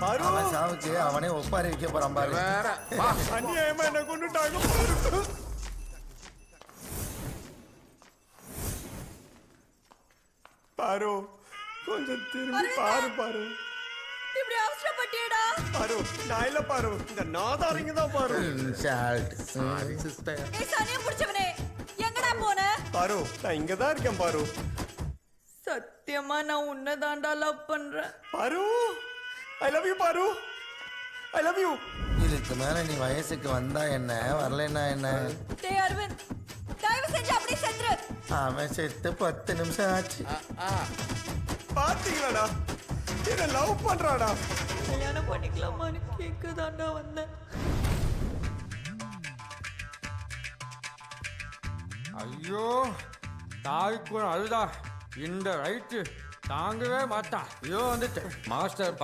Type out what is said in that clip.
அவன் சாவுக்கு அவனே ஒப்பாரி வைக்க போறான் பாரு. வேற அநியாயமா என்ன கொண்டுட்டாங்க. பாரு கொஞ்சம் திரும்பி பாரு. பாரு இப்படி அவசரப்பட்டியடா. பாரு நான் இல்ல பாரு, இந்த நாதாரிங்க தான் பாரு. இன்சால்ட். சிஸ்டர். ஏய் சனியம் புடிச்சவனே, எங்கடா போன? பாரு நான் இங்க தான் இருக்கேன் பாரு. சத்தியமா நான் உன்னை தாண்டா லவ் பண்றேன். பாரு ஐ லவ் யூ பாரு, ஐ லவ் யூ. இதுக்கு மேல நீ வயசுக்கு வந்தா என்ன, வரலன்னா என்ன? டேய் அரவிந்த், தயவு செஞ்சு அப்படியே செத்துரு. அவன் செத்து 10 நிமிஷம் ஆச்சு. பாத்தீங்களாடா என்ன லவ் பண்றாடா. கல்யாணம் பண்ணிக்கலாமான்னு கேட்க தாண்டா வந்தேன். ஐயோ தாய்க்கு அழுதா இந்த ரைட்டு தாங்கவே மாட்டான். ஐயோ வந்துட்டு மாஸ்டர்